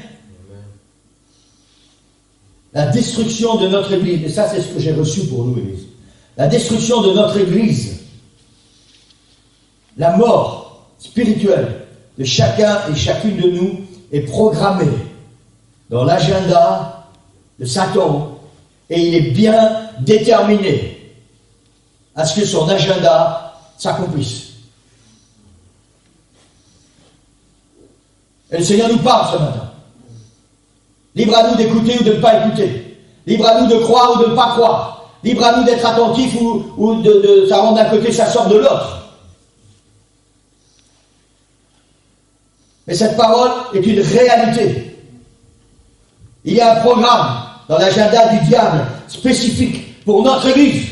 La destruction de notre Église, et ça c'est ce que j'ai reçu pour nous, Église. La destruction de notre Église, la mort spirituelle de chacun et chacune de nous est programmée dans l'agenda de Satan et il est bien déterminé à ce que son agenda s'accomplisse. Et le Seigneur nous parle ce matin. Libre à nous d'écouter ou de ne pas écouter. Libre à nous de croire ou de ne pas croire. Libre à nous d'être attentifs ou de ça rentre d'un côté, ça sort de l'autre. Mais cette parole est une réalité. Il y a un programme dans l'agenda du diable spécifique pour notre Église,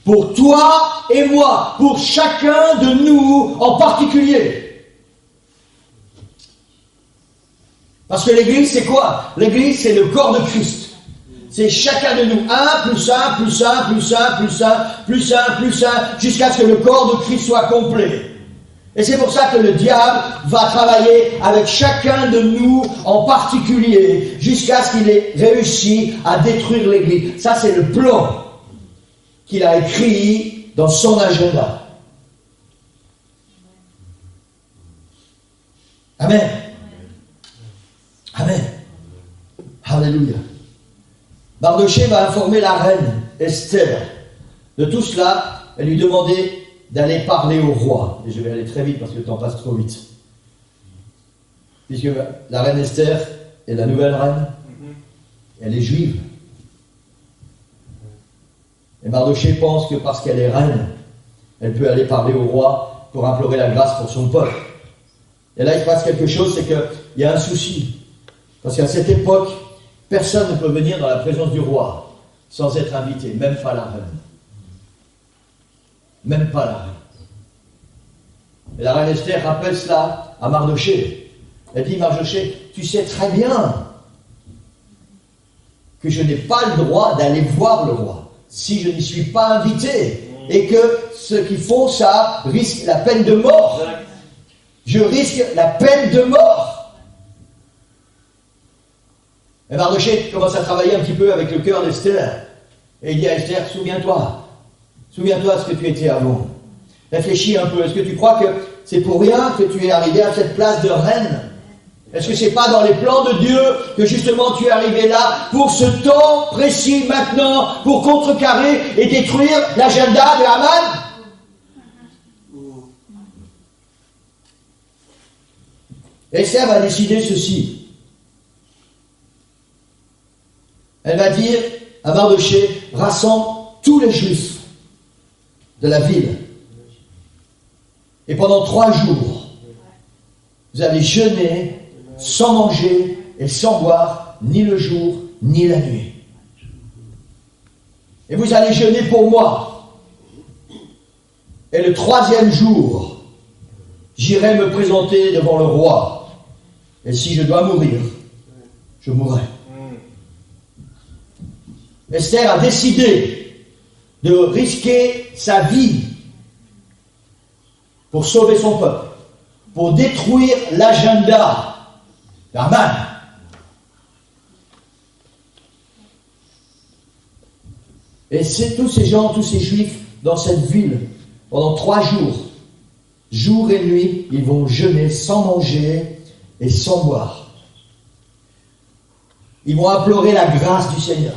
pour toi et moi, pour chacun de nous en particulier. Parce que l'Église, c'est quoi? L'Église, c'est le corps de Christ. C'est chacun de nous. Un, plus un, plus un, plus un, plus un, plus un, plus un, jusqu'à ce que le corps de Christ soit complet. Et c'est pour ça que le diable va travailler avec chacun de nous en particulier, jusqu'à ce qu'il ait réussi à détruire l'Église. Ça, c'est le plan qu'il a écrit dans son agenda. Amen. Amen. Alléluia. Mardochée va informer la reine Esther de tout cela et lui demander d'aller parler au roi. Et je vais aller très vite parce que le temps passe trop vite. Puisque la reine Esther est la nouvelle reine, elle est juive. Et Mardochée pense que parce qu'elle est reine, elle peut aller parler au roi pour implorer la grâce pour son peuple. Et là, il se passe quelque chose, c'est qu'il y a un souci. Parce qu'à cette époque, personne ne peut venir dans la présence du roi sans être invité, même pas la reine. Même pas la reine. Et la reine Esther rappelle cela à Mardochée. Elle dit, Mardochée, tu sais très bien que je n'ai pas le droit d'aller voir le roi si je n'y suis pas invité. Et que ceux qui font ça risquent la peine de mort. Je risque la peine de mort. Et Mardochée commence à travailler un petit peu avec le cœur d'Esther. Et il dit à Esther, souviens-toi de ce que tu étais avant. Réfléchis un peu. Est-ce que tu crois que c'est pour rien que tu es arrivé à cette place de reine? Est-ce que c'est pas dans les plans de Dieu que justement tu es arrivé là pour ce temps précis maintenant, pour contrecarrer et détruire l'agenda de Haman? Esther va décider ceci. Elle va dire à Mardochée, rassemble tous les Juifs de la ville Et pendant 3 jours, vous allez jeûner sans manger et sans boire, ni le jour, ni la nuit. Et vous allez jeûner pour moi. Et le 3e jour, j'irai me présenter devant le roi. Et si je dois mourir, je mourrai. Esther a décidé de risquer sa vie pour sauver son peuple, pour détruire l'agenda d'Aman. Et c'est tous ces gens, tous ces juifs dans cette ville, pendant 3 jours, jour et nuit, ils vont jeûner sans manger et sans boire. Ils vont implorer la grâce du Seigneur.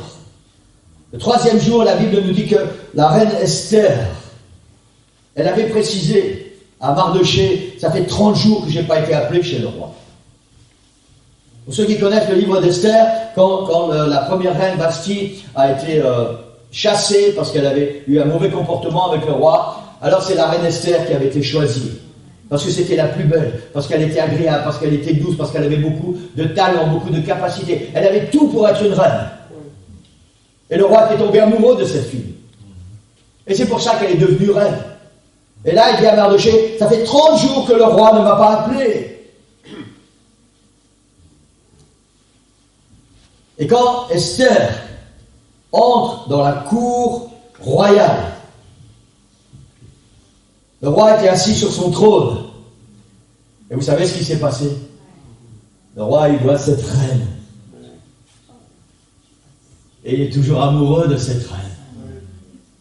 Le 3e jour, la Bible nous dit que la reine Esther, elle avait précisé à Mardochée, ça fait 30 jours que je n'ai pas été appelé chez le roi. Pour ceux qui connaissent le livre d'Esther, quand la première reine Vashti a été chassée parce qu'elle avait eu un mauvais comportement avec le roi, alors c'est la reine Esther qui avait été choisie. Parce que c'était la plus belle, parce qu'elle était agréable, parce qu'elle était douce, parce qu'elle avait beaucoup de talent, beaucoup de capacités. Elle avait tout pour être une reine. Et le roi était tombé amoureux de cette fille. Et c'est pour ça qu'elle est devenue reine. Et là, il dit à Mardochée, ça fait 30 jours que le roi ne m'a pas appelé. Et quand Esther entre dans la cour royale, le roi était assis sur son trône. Et vous savez ce qui s'est passé? Le roi, il voit cette reine. Et il est toujours amoureux de cette reine.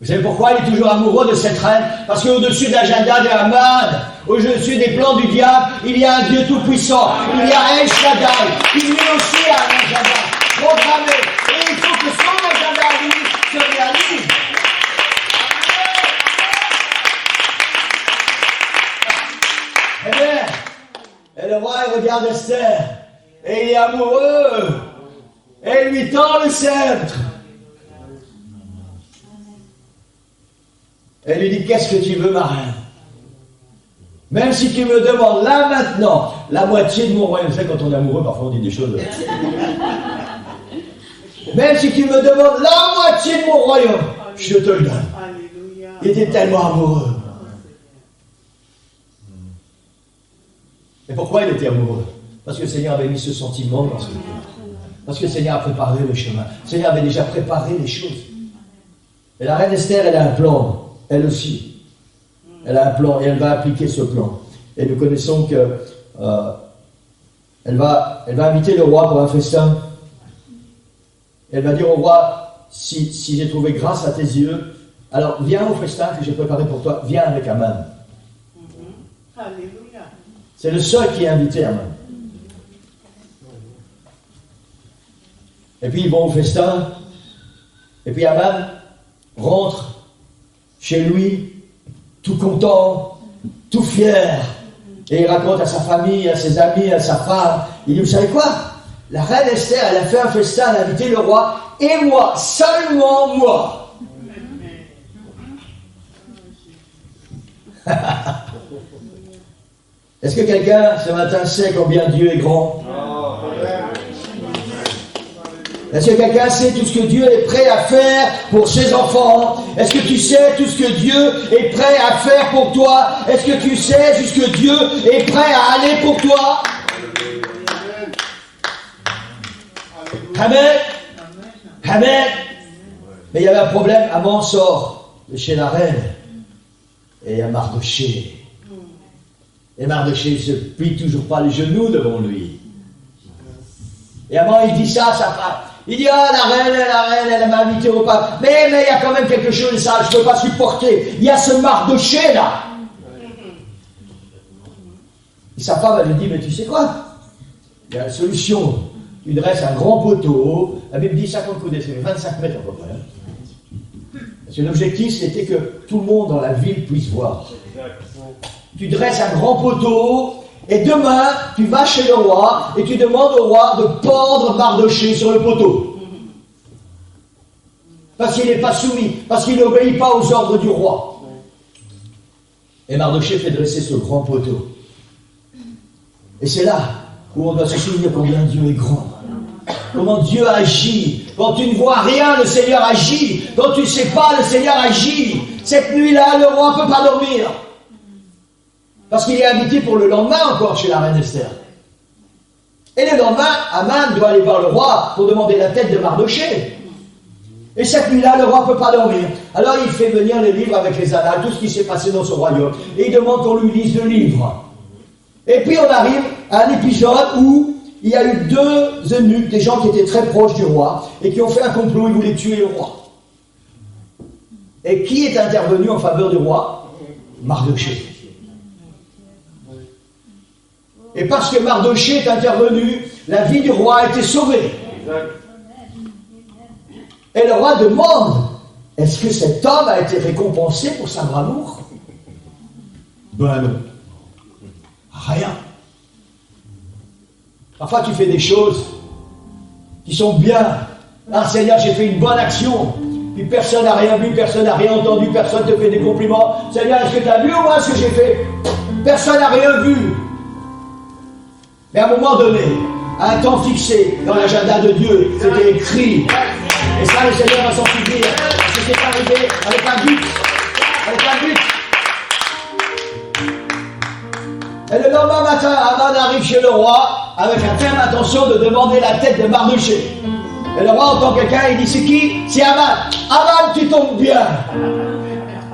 Vous savez pourquoi il est toujours amoureux de cette reine? Parce qu'au-dessus de l'agenda de Haman, au-dessus des plans du diable, il y a un Dieu tout-puissant. Il y a El Shaddai, qui lui aussi a un agenda programmé. Et il faut que son agenda à lui se réalise. Eh bien, et le roi il regarde Esther, et il est amoureux, et il lui tend le sceptre. Et lui dit, qu'est-ce que tu veux, ma reine? Même si tu me demandes là maintenant la moitié de mon royaume. Vous savez, quand on est amoureux, parfois on dit des choses. Même si tu me demandes la moitié de mon royaume, je te le donne. Il était tellement amoureux. Et pourquoi il était amoureux? Parce que le Seigneur avait mis ce sentiment dans son cœur. Parce que le Seigneur a préparé le chemin. Le Seigneur avait déjà préparé les choses. Et la reine Esther, elle a un plan. Elle aussi. Elle a un plan et elle va appliquer ce plan. Et nous connaissons que elle va inviter le roi pour un festin. Elle va dire au roi, si j'ai trouvé grâce à tes yeux, alors viens au festin que j'ai préparé pour toi. Viens avec Haman. Alléluia. C'est le seul qui est invité, Haman. Et puis ils vont au festin. Et puis Haman rentre chez lui, tout content, tout fier. Et il raconte à sa famille, à ses amis, à sa femme. Il dit, vous savez quoi? La reine Esther, elle a fait un festin, elle a invité le roi, et moi, seulement moi. Est-ce que quelqu'un, ce matin, sait combien Dieu est grand? Est-ce que quelqu'un sait tout ce que Dieu est prêt à faire pour ses enfants? Est-ce que tu sais tout ce que Dieu est prêt à faire pour toi? Est-ce que tu sais jusque Dieu est prêt à aller pour toi? Amen. Amen. Mais il y avait un problème. Haman sort de chez la reine. Et il y a Mardochée. Et Mardochée ne se plie toujours pas les genoux devant lui. Et Haman, il dit ça à sa femme. Il dit, ah, la reine, elle m'a invité au repas. Mais il y a quand même quelque chose de ça, je ne peux pas supporter. Il y a ce Mardochée là. Et sa femme, elle lui dit, mais tu sais quoi? Il y a une solution. Tu dresses un grand poteau. La Bible dit 50 coudées, c'est 25 mètres à peu près. Parce que l'objectif, c'était que tout le monde dans la ville puisse voir. Tu dresses un grand poteau. Et demain, tu vas chez le roi et tu demandes au roi de pendre Mardochée sur le poteau. Parce qu'il n'est pas soumis, parce qu'il n'obéit pas aux ordres du roi. Et Mardochée fait dresser ce grand poteau. Et c'est là où on doit se souvenir combien Dieu est grand. Comment Dieu agit. Quand tu ne vois rien, le Seigneur agit. Quand tu ne sais pas, le Seigneur agit. Cette nuit-là, le roi ne peut pas dormir. Parce qu'il est invité pour le lendemain encore chez la reine Esther. Et le lendemain, Aman doit aller voir le roi pour demander la tête de Mardochée. Et cette nuit-là, le roi ne peut pas dormir. Alors il fait venir les livres avec les annales, tout ce qui s'est passé dans son royaume. Et il demande qu'on lui lise le livre. Et puis on arrive à un épisode où il y a eu deux eunuques, des gens qui étaient très proches du roi, et qui ont fait un complot, ils voulaient tuer le roi. Et qui est intervenu en faveur du roi? Mardochée. Et parce que Mardochée est intervenu, la vie du roi a été sauvée. Et le roi demande, est-ce que cet homme a été récompensé pour sa bravoure? Ben non. Rien. Parfois tu fais des choses qui sont bien. Ah Seigneur, j'ai fait une bonne action. Puis personne n'a rien vu, personne n'a rien entendu, personne ne te fait des compliments. Seigneur, est-ce que tu as vu ou moi ce que j'ai fait? Personne n'a rien vu. Mais à un moment donné, à un temps fixé dans l'agenda de Dieu, c'était écrit. Et ça, le Seigneur va s'en souvenir. Parce que c'est arrivé avec un but. Avec un but. Et le lendemain matin, Aman arrive chez le roi avec la ferme intention de demander la tête de Mardochée. Et le roi entend quelqu'un, il dit, c'est qui? C'est Aman. Aman, tu tombes bien.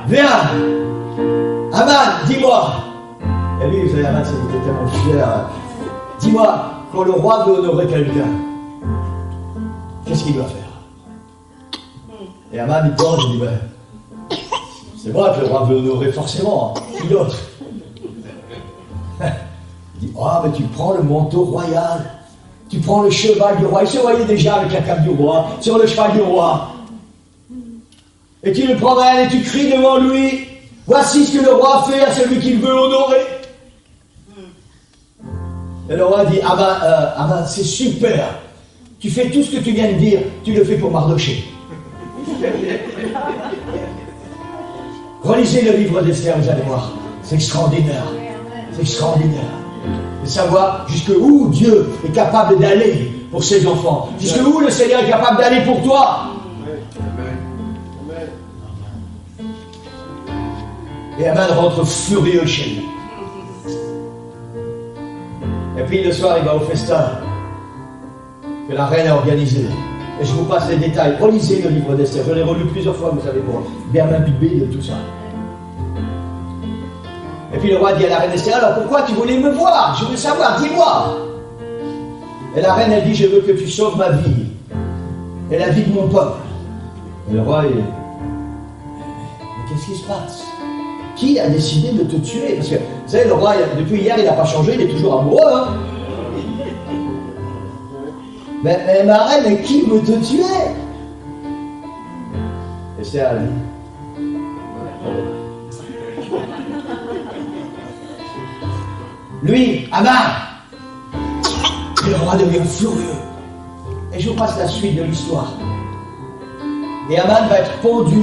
Viens. Aman, dis-moi. Et lui, vous savez, Aman, c'était tellement fier. Dis-moi, quand le roi veut honorer quelqu'un, qu'est-ce qu'il doit faire? Et Aman, il pense, il dit, ben, c'est vrai que le roi veut honorer forcément. Qui d'autre? Il dit, oh, mais tu prends le manteau royal, tu prends le cheval du roi. Il se voyait déjà avec la cape du roi, sur le cheval du roi. Et tu le promènes et tu cries devant lui, voici ce que le roi fait à celui qu'il veut honorer. Et le roi dit, Aman, c'est super. Tu fais tout ce que tu viens de dire, tu le fais pour Mardochée. Relisez le livre d'Esther, vous allez voir. C'est extraordinaire. C'est extraordinaire. De savoir jusqu'où Dieu est capable d'aller pour ses enfants. Jusqu'où le Seigneur est capable d'aller pour toi. Et Aman rentre furieux chez lui. Et puis le soir, il va au festin que la reine a organisé. Et je vous passe les détails. Relisez le livre d'Esther. Je l'ai relu plusieurs fois, vous savez, pour bien m'imbiber de tout ça. Et puis le roi dit à la reine Esther, alors pourquoi tu voulais me voir? Je veux savoir, dis-moi. Et la reine, elle dit, je veux que tu sauves ma vie et la vie de mon peuple. Et le roi, mais qu'est-ce qui se passe? Qui a décidé de te tuer? Parce que, vous savez, le roi, depuis hier, il n'a pas changé, il est toujours amoureux. Hein? Mais ma reine, mais qui veut te tuer? Esther, elle dit, lui, Aman. Et le roi devient furieux. Et je vous passe la suite de l'histoire. Et Aman va être pendu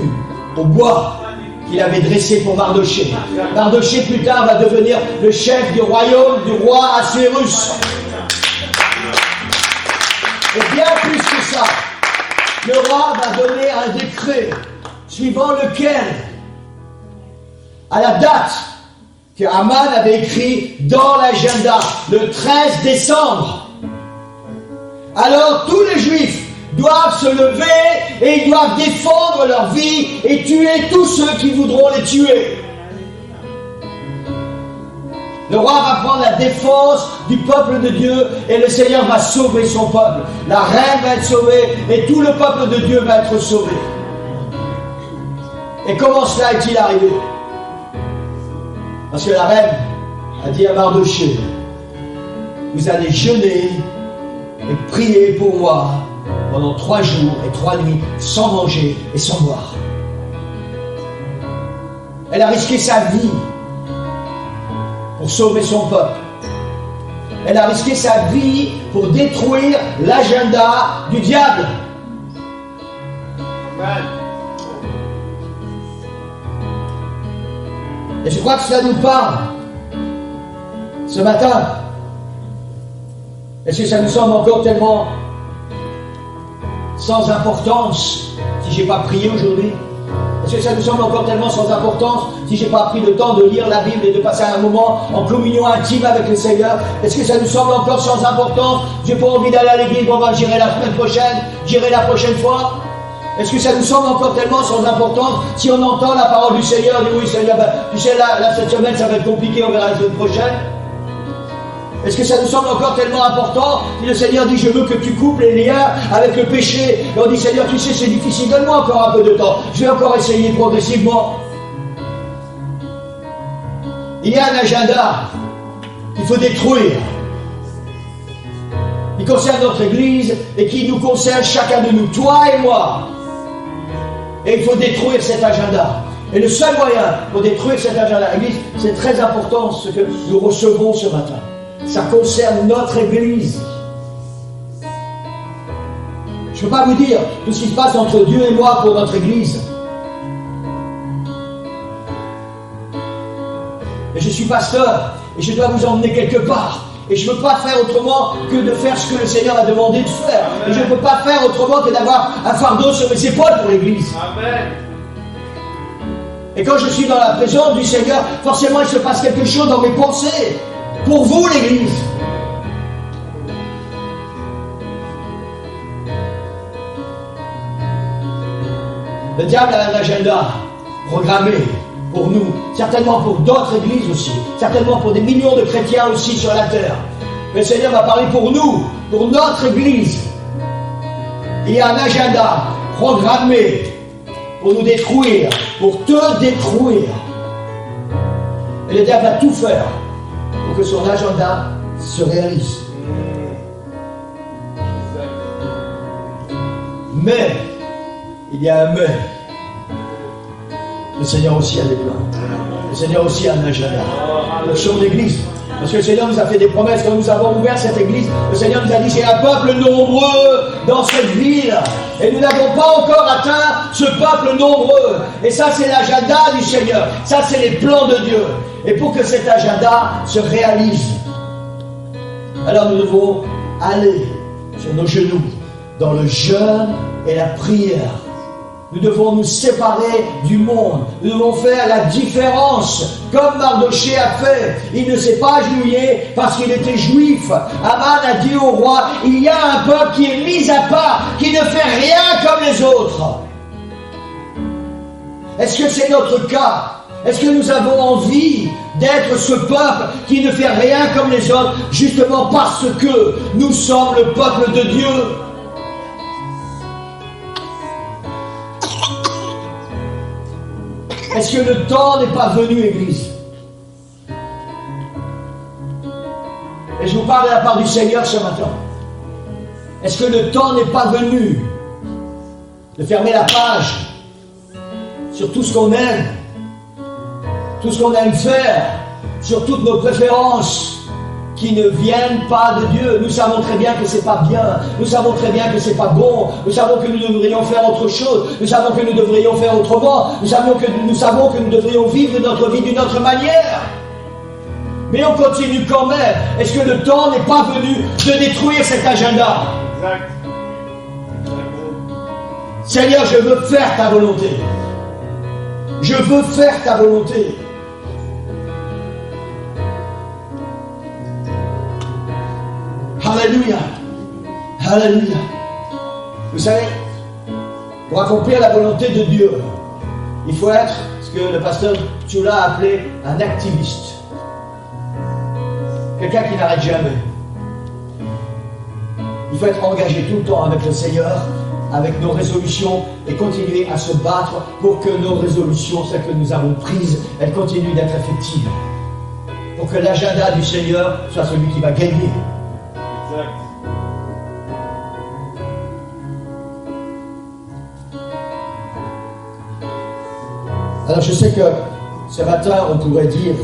au bois qu'il avait dressé pour Mardochée. Mardochée, plus tard, va devenir le chef du royaume du roi Assuérus. Et bien plus que ça, le roi va donner un décret suivant lequel, à la date que Aman avait écrit dans l'agenda, le 13 décembre. Alors tous les Juifs doivent se lever et ils doivent défendre leur vie et tuer tous ceux qui voudront les tuer. Le roi va prendre la défense du peuple de Dieu et le Seigneur va sauver son peuple. La reine va être sauvée et tout le peuple de Dieu va être sauvé. Et comment cela est-il arrivé? Parce que la reine a dit à Mardochée, vous allez jeûner et prier pour moi pendant 3 jours et 3 nuits sans manger et sans boire. Elle a risqué sa vie pour sauver son peuple. Elle a risqué sa vie pour détruire l'agenda du diable. Amen. Et je crois que cela nous parle ce matin. Est-ce que ça nous semble encore tellement sans importance si je n'ai pas prié aujourd'hui? Est-ce que ça nous semble encore tellement sans importance si je n'ai pas pris le temps de lire la Bible et de passer un moment en communion intime avec le Seigneur? Est-ce que ça nous semble encore sans importance? Je n'ai pas envie d'aller à l'église, bon ben j'irai la semaine prochaine, j'irai la prochaine fois. Est-ce que ça nous semble encore tellement sans importance si on entend la parole du Seigneur, on dit oui Seigneur, ben, tu sais là cette semaine ça va être compliqué, on verra la semaine prochaine? Est-ce que ça nous semble encore tellement important si le Seigneur dit je veux que tu coupes les liens avec le péché? Et on dit Seigneur tu sais c'est difficile, donne-moi encore un peu de temps, je vais encore essayer progressivement. Il y a un agenda qu'il faut détruire, qui concerne notre Église et qui nous concerne chacun de nous, toi et moi. Et il faut détruire cet agenda. Et le seul moyen pour détruire cet agenda, Église, c'est très important ce que nous recevons ce matin. Ça concerne notre Église. Je ne peux pas vous dire tout ce qui se passe entre Dieu et moi pour notre Église. Mais je suis pasteur et je dois vous emmener quelque part. Et je ne peux pas faire autrement que de faire ce que le Seigneur a demandé de faire. Amen. Et je ne peux pas faire autrement que d'avoir un fardeau sur mes épaules pour l'Église. Amen. Et quand je suis dans la présence du Seigneur, forcément il se passe quelque chose dans mes pensées. Pour vous, l'Église. Le diable a un agenda programmé pour nous, certainement pour d'autres églises aussi, certainement pour des millions de chrétiens aussi sur la terre. Mais le Seigneur m'a parlé pour nous, pour notre Église. Il y a un agenda programmé pour nous détruire, pour te détruire. Et le diable va tout faire pour que son agenda se réalise. Mais, il y a un mais. Le Seigneur aussi a des plans. Le Seigneur aussi a un agenda pour son Église. Parce que le Seigneur nous a fait des promesses. Quand nous avons ouvert cette Église, le Seigneur nous a dit j'ai un peuple nombreux dans cette ville. Et nous n'avons pas encore atteint ce peuple nombreux. Et ça, c'est l'agenda du Seigneur. Ça, c'est les plans de Dieu. Et pour que cet agenda se réalise, alors nous devons aller sur nos genoux dans le jeûne et la prière. Nous devons nous séparer du monde. Nous devons faire la différence, comme Mardoché a fait. Il ne s'est pas agenouillé parce qu'il était juif. Aman a dit au roi, il y a un peuple qui est mis à part, qui ne fait rien comme les autres. Est-ce que c'est notre cas? Est-ce que nous avons envie d'être ce peuple qui ne fait rien comme les autres, justement parce que nous sommes le peuple de Dieu? Est-ce que le temps n'est pas venu, Église? Et je vous parle de la part du Seigneur ce matin. Est-ce que le temps n'est pas venu de fermer la page sur tout ce qu'on aime, tout ce qu'on aime faire, sur toutes nos préférences qui ne viennent pas de Dieu? Nous savons très bien que c'est pas bien, nous savons très bien que c'est pas bon, nous savons que nous devrions faire autre chose, nous savons que nous devrions faire autrement, nous savons que nous devrions vivre notre vie d'une autre manière. Mais on continue quand même. Est-ce que le temps n'est pas venu de détruire cet agenda? Exact. Seigneur, je veux faire ta volonté. Je veux faire ta volonté. Alléluia. Alléluia. Vous savez, pour accomplir la volonté de Dieu, il faut être ce que le pasteur Tchula a appelé un activiste. Quelqu'un qui n'arrête jamais. Il faut être engagé tout le temps avec le Seigneur, avec nos résolutions et continuer à se battre pour que nos résolutions, celles que nous avons prises, elles continuent d'être effectives. Pour que l'agenda du Seigneur soit celui qui va gagner. Exact. Alors je sais que ce matin on pourrait dire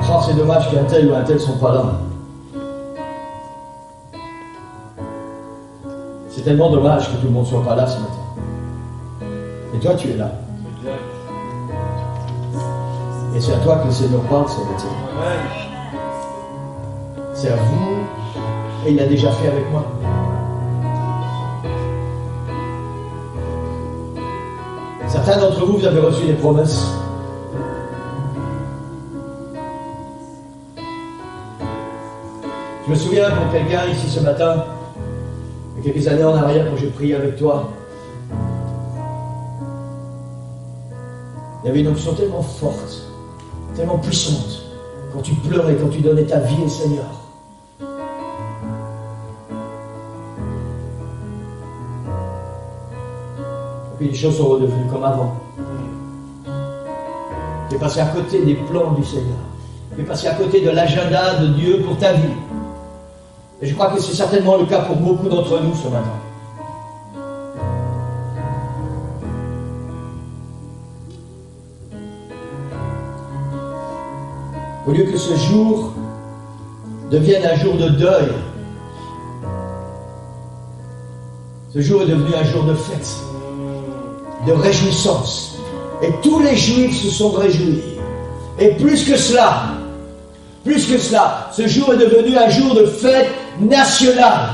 oh, c'est dommage qu'un tel ou un tel ne sont pas là. C'est tellement dommage que tout le monde ne soit pas là ce matin. Et toi tu es là. Et c'est à toi que le Seigneur parle, Sébastien. C'est à vous, et il l'a déjà fait avec moi. Certains d'entre vous, vous avez reçu des promesses. Je me souviens pour quelqu'un ici ce matin, il y a quelques années en arrière, quand j'ai prié avec toi, il y avait une onction tellement forte, tellement puissante, quand tu pleurais, quand tu donnais ta vie au Seigneur. Et puis les choses sont redevenues comme avant. Tu es passé à côté des plans du Seigneur. Tu es passé à côté de l'agenda de Dieu pour ta vie. Et je crois que c'est certainement le cas pour beaucoup d'entre nous ce matin. Au lieu que ce jour devienne un jour de deuil, ce jour est devenu un jour de fête, de réjouissance. Et tous les Juifs se sont réjouis. Et plus que cela, ce jour est devenu un jour de fête nationale.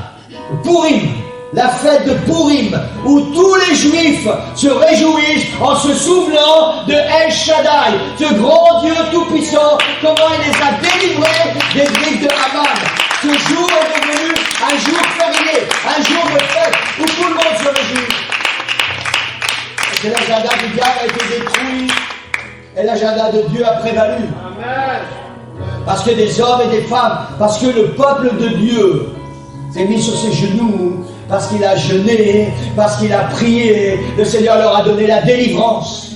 Purim, la fête de Purim, où tous les Juifs se réjouissent en se souvenant de El Shaddai, ce grand Dieu tout-puissant, comment il les a délivrés des griffes de Haman. Ce jour est devenu un jour férié, un jour de fête, où tout le monde se réjouit. Et l'agenda du diable a été détruit, et l'agenda de Dieu a prévalu. Amen. Parce que des hommes et des femmes, parce que le peuple de Dieu s'est mis sur ses genoux, parce qu'il a jeûné, parce qu'il a prié, le Seigneur leur a donné la délivrance.